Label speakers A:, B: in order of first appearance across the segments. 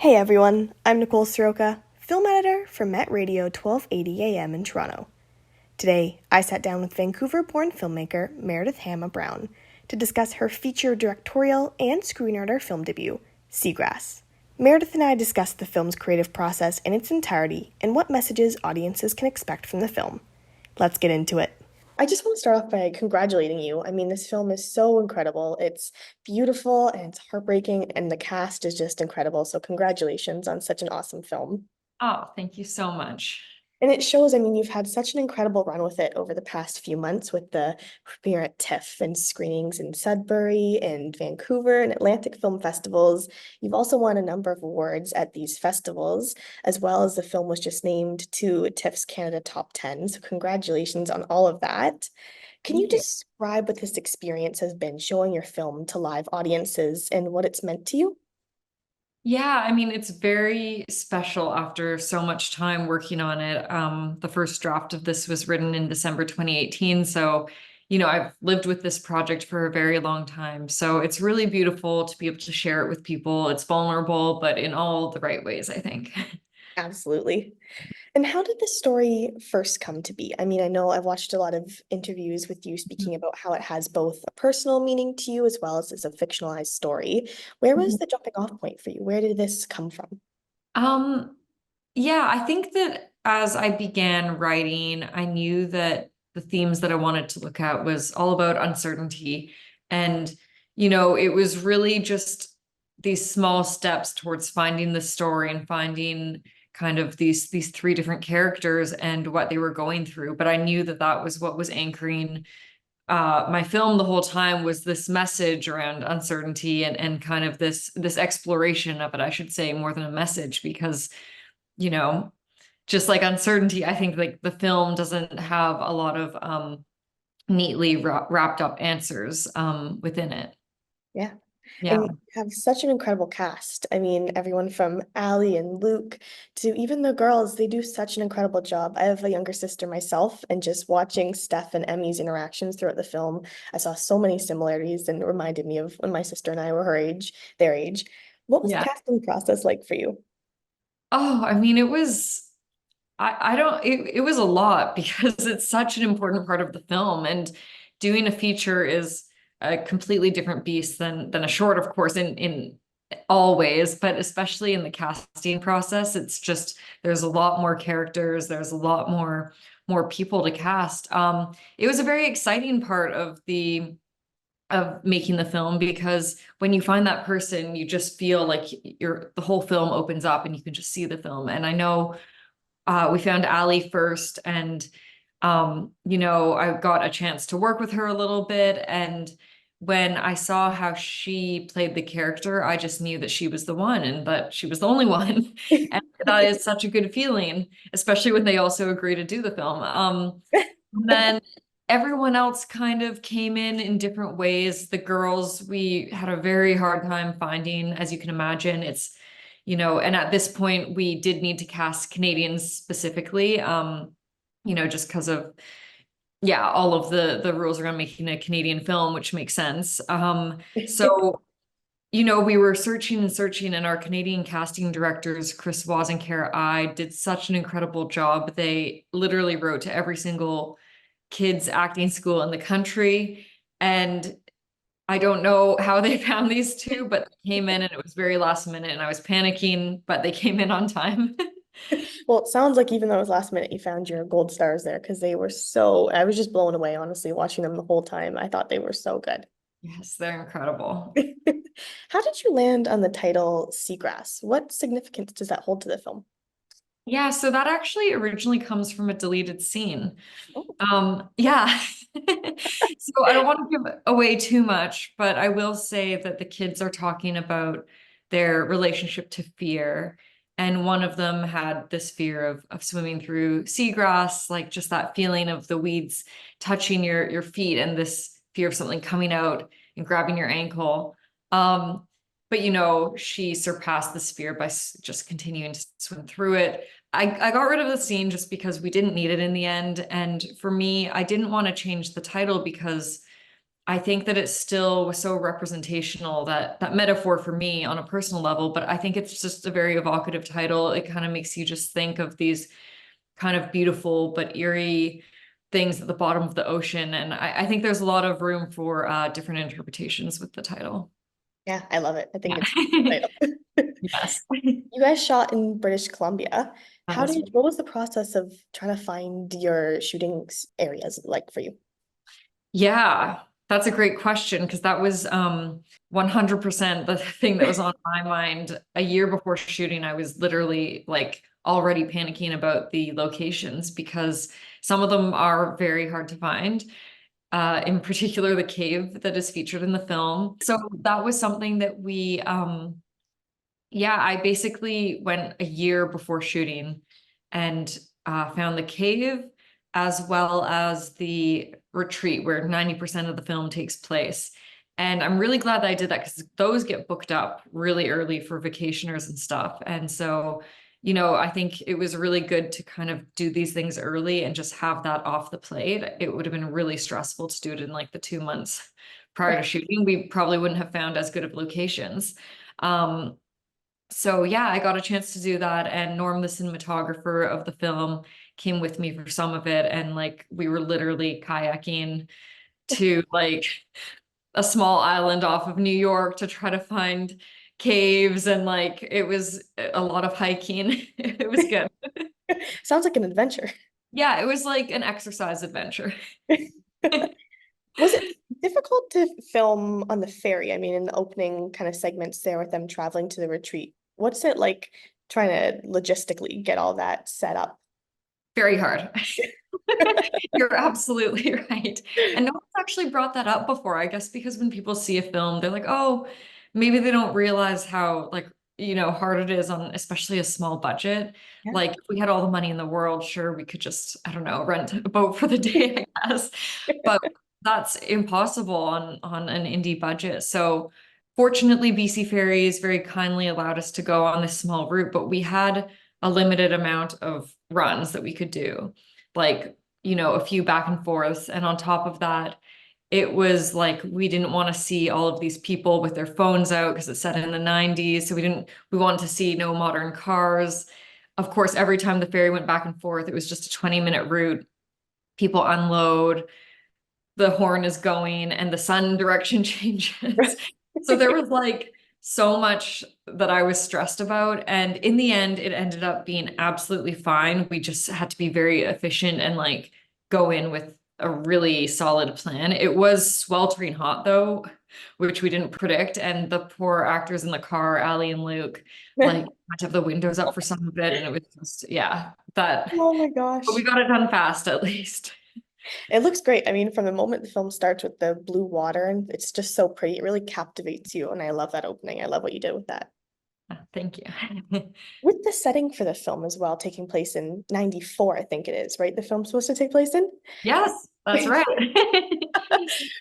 A: Hey everyone, I'm Nicole Soroka, film editor for Met Radio 1280 AM in Toronto. Today, I sat down with Vancouver-born filmmaker Meredith Hama-Brown to discuss her feature directorial and screenwriter film debut, Seagrass. Meredith and I discussed the film's creative process in its entirety and what messages audiences can expect from the film. Let's get into it. I just want to start off by congratulating you. I mean, this film is so incredible. It's beautiful and it's heartbreaking, and the cast is just incredible. So, congratulations on such an awesome film.
B: Oh, thank you so much.
A: And it shows, I mean, you've had such an incredible run with it over the past few months with the premiere at TIFF and screenings in Sudbury and Vancouver and Atlantic film festivals. You've also won a number of awards at these festivals, as well as the film was just named to TIFF's Canada Top 10. So congratulations on all of that. Can you
B: Thank you.
A: describe what this experience has been showing your film to live audiences and what it's meant to you?
B: Yeah, I mean, it's very special after so much time working on it. The first draft of this was written in December 2018. So, I've lived with this project for a very long time. So it's really beautiful to be able to share it with people. It's vulnerable, but in all the right ways, I think.
A: Absolutely. And how did this story first come to be? I mean, I know I've watched a lot of interviews with you speaking about how it has both a personal meaning to you as well as it's a fictionalized story. Where was the jumping off point for you? Where did this come from?
B: Um, yeah, I think that as I began writing, I knew that the themes that I wanted to look at was all about uncertainty. And, it was really just these small steps towards finding the story and finding kind of these three different characters and what they were going through. But I knew that that was what was anchoring my film the whole time, was this message around uncertainty and kind of this exploration of it, I should say, more than a message, because you know, just like uncertainty, I think like the film doesn't have a lot of neatly wrapped up answers within it.
A: Yeah. And
B: Yeah.
A: you have such an incredible cast. I mean, everyone from Allie and Luke to even the girls, they do such an incredible job. I have a younger sister myself, and just watching Steph and Emmy's interactions throughout the film, I saw so many similarities and it reminded me of when my sister and I were her age, their age. What was the
B: Yeah.
A: casting process like for you?
B: Oh, I mean, it was I don't it was a lot because it's such an important part of the film, and doing a feature is a completely different beast than a short, of course, in all ways, but especially in the casting process. It's just there's a lot more characters, there's a lot more people to cast. It was a very exciting part of making the film, because when you find that person, you just feel like the whole film opens up and you can just see the film. And I know we found Ali first, and I got a chance to work with her a little bit. And when I saw how she played the character, I just knew that she was the one and that she was the only one. And that is such a good feeling, especially when they also agree to do the film. Then everyone else kind of came in different ways. The girls, we had a very hard time finding, as you can imagine. And at this point, we did need to cast Canadians specifically, just because of, yeah, all of the rules around making a Canadian film, which makes sense. So, we were searching and searching, and our Canadian casting directors, Chris Waz and Kara I, did such an incredible job. They literally wrote to every single kids acting school in the country. And I don't know how they found these two, but they came in and it was very last minute and I was panicking, but they came in on time.
A: Well, it sounds like even though it was last minute, you found your gold stars there because they were so, I was just blown away, honestly, watching them the whole time. I thought they were so good.
B: Yes, they're incredible.
A: How did you land on the title Seagrass? What significance does that hold to the film?
B: Yeah, so that actually originally comes from a deleted scene.
A: Oh,
B: Yeah. So I don't want to give away too much, but I will say that the kids are talking about their relationship to fear. And one of them had this fear of swimming through seagrass, like just that feeling of the weeds touching your feet, and this fear of something coming out and grabbing your ankle. But she surpassed this fear by just continuing to swim through it. I got rid of the scene just because we didn't need it in the end. And for me, I didn't want to change the title because I think that it still was so representational, that metaphor for me on a personal level, but I think it's just a very evocative title. It kind of makes you just think of these kind of beautiful but eerie things at the bottom of the ocean. And I think there's a lot of room for different interpretations with the title.
A: Yeah, I love it. I think
B: Yeah.
A: it's a title.
B: Yes.
A: You guys shot in British Columbia.
B: That is
A: What was the process of trying to find your shooting areas like for you?
B: Yeah, that's a great question because that was 100% the thing that was on my mind a year before shooting. I was literally like already panicking about the locations because some of them are very hard to find. In particular, the cave that is featured in the film. So that was something that yeah, I basically went a year before shooting and found the cave as well as the retreat where 90% of the film takes place. And I'm really glad that I did that because those get booked up really early for vacationers and stuff. And so, I think it was really good to kind of do these things early and just have that off the plate. It would have been really stressful to do it in like the 2 months prior to
A: Right.
B: shooting. We probably wouldn't have found as good of locations. Um, so yeah, I got a chance to do that, and Norm, the cinematographer of the film, came with me for some of it, and like we were literally kayaking to like a small island off of New York to try to find caves, and like it was a lot of hiking. It was good.
A: Sounds like an adventure.
B: Yeah, it was like an exercise adventure.
A: Was it difficult to film on the ferry? I mean, in the opening kind of segments there with them traveling to the retreat, what's it like trying to logistically get all that set up?
B: Very hard. You're absolutely right. And no one's actually brought that up before, I guess, because when people see a film, they're like, oh, maybe they don't realize how like, hard it is on especially a small budget.
A: Yeah.
B: Like if we had all the money in the world, sure, we could just, I don't know, rent a boat for the day, I guess. But that's impossible on an indie budget. So fortunately, BC Ferries very kindly allowed us to go on this small route, but we had a limited amount of runs that we could do. Like a few back and forths. And on top of that, it was like we didn't want to see all of these people with their phones out because it's set in the 90s. So we wanted to see no modern cars. Of course, every time the ferry went back and forth, it was just a 20-minute route. People unload, the horn is going, and the sun direction changes. So there was like so much that I was stressed about. And in the end, it ended up being absolutely fine. We just had to be very efficient and like go in with a really solid plan. It was sweltering hot though, which we didn't predict. And the poor actors in the car, Ali and Luke, like had to have the windows up for some of it. And it was just, yeah,
A: Oh my
B: but we
A: gosh.
B: got it done fast at least.
A: It looks great. I mean, from the moment the film starts with the blue water and it's just so pretty, it really captivates you. And I love that opening. I love what you did with that.
B: Thank you.
A: With the setting for the film as well, taking place in 94, I think it is, right? The film's supposed to take place in?
B: Yes, that's right.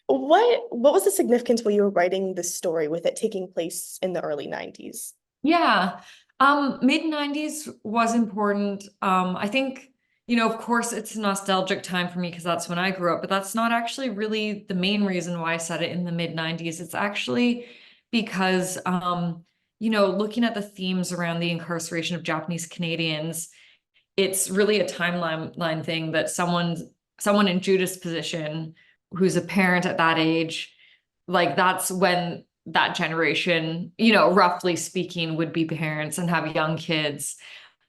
A: What was the significance when you were writing the story with it taking place in the early 90s?
B: Yeah. Mid 90s was important. I think, of course it's a nostalgic time for me because that's when I grew up, but that's not actually really the main reason why I set it in the mid 90s. It's actually because looking at the themes around the incarceration of Japanese Canadians, it's really a timeline thing that someone in Judith's position who's a parent at that age, like that's when that generation, roughly speaking, would be parents and have young kids.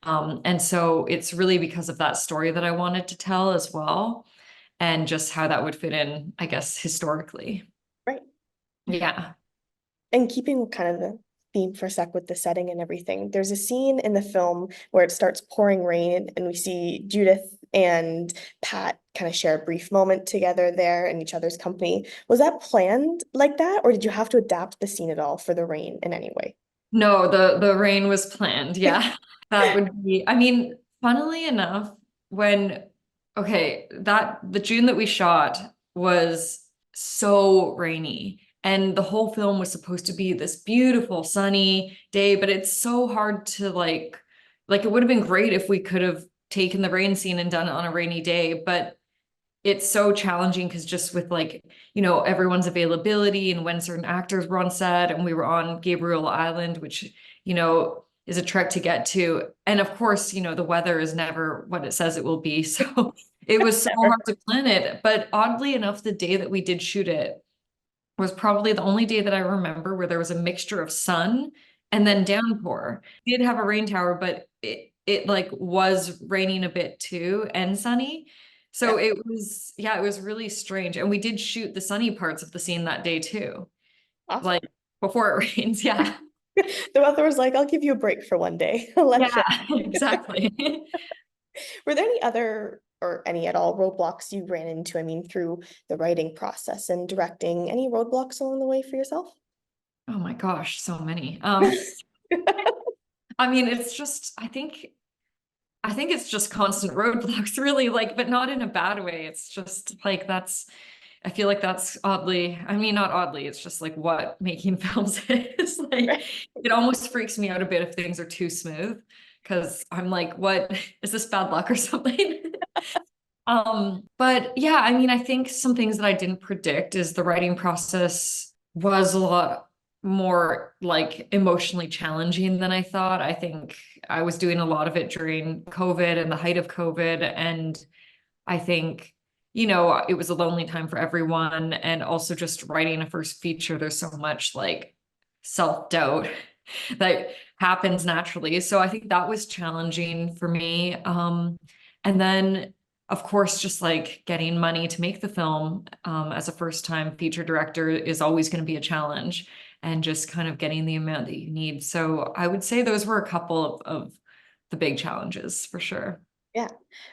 B: And so it's really because of that story that I wanted to tell as well, and just how that would fit in, I guess, historically.
A: Right.
B: Yeah.
A: And keeping kind of the theme for a sec with the setting and everything, there's a scene in the film where it starts pouring rain and we see Judith and Pat kind of share a brief moment together there in each other's company. Was that planned like that, or did you have to adapt the scene at all for the rain in any way?
B: No, the rain was planned. Yeah. That would be, I mean, funnily enough, that the June that we shot was so rainy. And the whole film was supposed to be this beautiful sunny day, but it's so hard to like it would have been great if we could have taken the rain scene and done it on a rainy day, but it's so challenging because just with like, everyone's availability and when certain actors were on set, and we were on Gabriel Island, which, is a trek to get to. And of course, the weather is never what it says it will be. So it was so hard to plan it. But oddly enough, the day that we did shoot it was probably the only day that I remember where there was a mixture of sun and then downpour. We did have a rain tower, but it like was raining a bit too and sunny. So
A: Yeah.
B: it was, yeah, it was really strange. And we did shoot the sunny parts of the scene that day too,
A: Awesome.
B: like before it rains. Yeah.
A: The author was like, I'll give you a break for one day. I'll let you.
B: Yeah, exactly.
A: Were there any other or any at all roadblocks you ran into? I mean, through the writing process and directing, any roadblocks along the way for yourself?
B: Oh my gosh, so many. I mean, it's just, I think it's just constant roadblocks, really, like, but not in a bad way. It's just like I feel like that's oddly, I mean, not oddly, it's just like what making films is. Like, it almost freaks me out a bit if things are too smooth, because I'm like, what is this bad luck or something? But yeah, I mean, I think some things that I didn't predict is the writing process was a lot more like emotionally challenging than I thought. I think I was doing a lot of it during COVID and the height of COVID. And I think, it was a lonely time for everyone. And also just writing a first feature, there's so much like self-doubt that happens naturally. So I think that was challenging for me. And then of course, just like getting money to make the film as a first time feature director is always going to be a challenge, and just kind of getting the amount that you need. So I would say those were a couple of the big challenges for sure.
A: Yeah.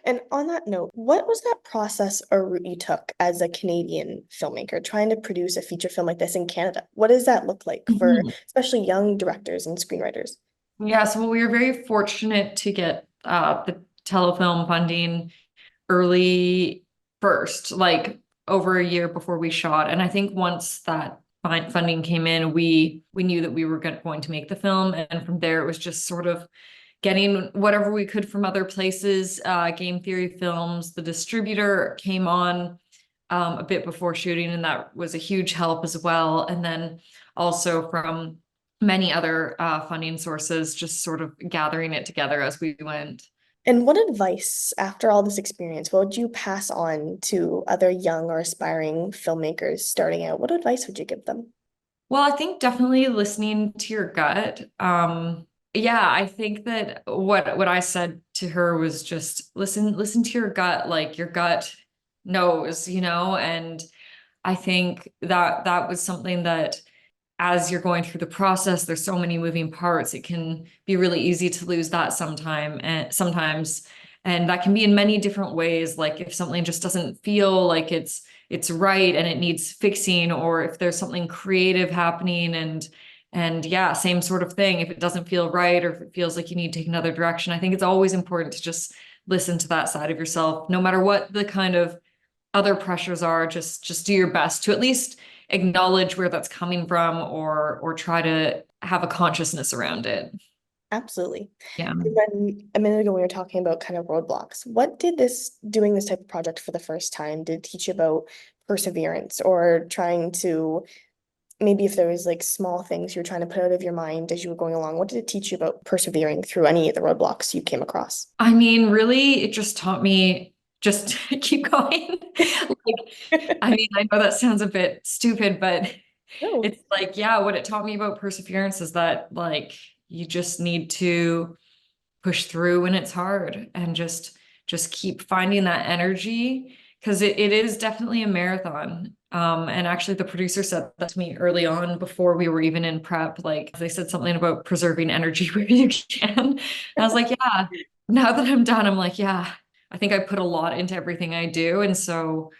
A: And on that note, what was that process or route you took as a Canadian filmmaker trying to produce a feature film like this in Canada? What does that look like for
B: Mhm.
A: especially young directors and screenwriters?
B: Yeah, so we were very fortunate to get the telefilm funding early first, like over a year before we shot. And I think once that funding came in, we knew that we were going to make the film. And from there, it was just sort of getting whatever we could from other places. Game Theory Films, the distributor, came on a bit before shooting, and that was a huge help as well. And then also from many other funding sources, just sort of gathering it together as we went.
A: And what advice, after all this experience, what would you pass on to other young or aspiring filmmakers starting out? What advice would you give them?
B: Well, I think definitely listening to your gut. Yeah, I think that what I said to her was just listen to your gut, like your gut knows, and I think that that was something that as you're going through the process, there's so many moving parts. It can be really easy to lose that sometimes. And that can be in many different ways. Like if something just doesn't feel like it's right and it needs fixing, or if there's something creative happening and yeah, same sort of thing. If it doesn't feel right, or if it feels like you need to take another direction, I think it's always important to just listen to that side of yourself, no matter what the kind of other pressures are. Just do your best to at least acknowledge where that's coming from, or try to have a consciousness around it.
A: Absolutely.
B: Yeah.
A: And then a minute ago, we were talking about kind of roadblocks. What did doing this type of project for the first time, did it teach you about perseverance or trying to, maybe if there was like small things you're trying to put out of your mind as you were going along, what did it teach you about persevering through any of the roadblocks you came across?
B: I mean, really, it just taught me just keep going. Like, I mean, I know that sounds a bit stupid, but
A: No,
B: it's like, yeah, what it taught me about perseverance is that like you just need to push through when it's hard, and just keep finding that energy, because it is definitely a marathon. And actually the producer said that to me early on before we were even in prep. Like they said something about preserving energy where you can. And I was like, yeah, now that I'm done, I'm like, yeah, I think I put a lot into everything I do. And so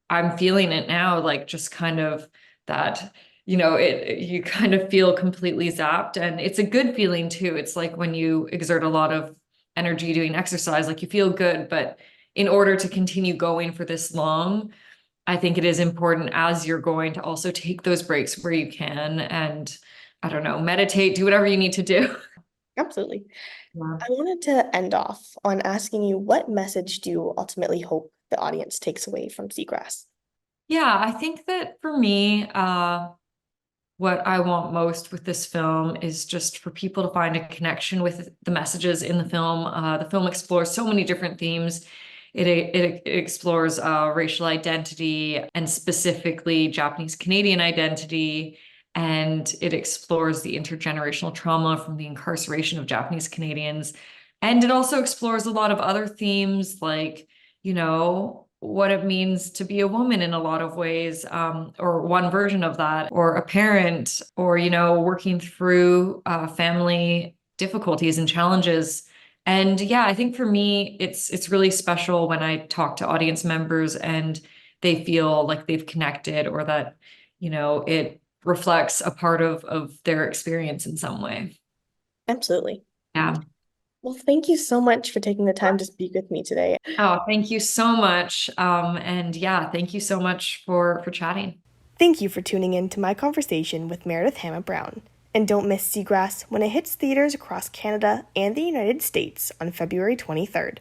B: I'm feeling it now, like just kind of that, you kind of feel completely zapped, and it's a good feeling too. It's like when you exert a lot of energy doing exercise, like you feel good, but in order to continue going for this long, I think it is important as you're going to also take those breaks where you can, and I don't know, meditate, do whatever you need to do.
A: absolutely.
B: Yeah.
A: I wanted to end off on asking you, what message do you ultimately hope the audience takes away from Seagrass?
B: Yeah, I think that for me, what I want most with this film is just for people to find a connection with the messages in the film. The film explores so many different themes. It explores racial identity and specifically Japanese Canadian identity. And it explores the intergenerational trauma from the incarceration of Japanese Canadians. And it also explores a lot of other themes like, what it means to be a woman in a lot of ways, or one version of that, or a parent, or, working through family difficulties and challenges. And yeah, I think for me, it's really special when I talk to audience members and they feel like they've connected or that, it reflects a part of their experience in some way.
A: Absolutely.
B: Yeah.
A: Well, thank you so much for taking the time to speak with me today.
B: Oh, thank you so much. And yeah, thank you so much for chatting.
A: Thank you for tuning in to my conversation with Meredith Hama-Brown. And don't miss Seagrass when it hits theaters across Canada and the United States on February 23rd.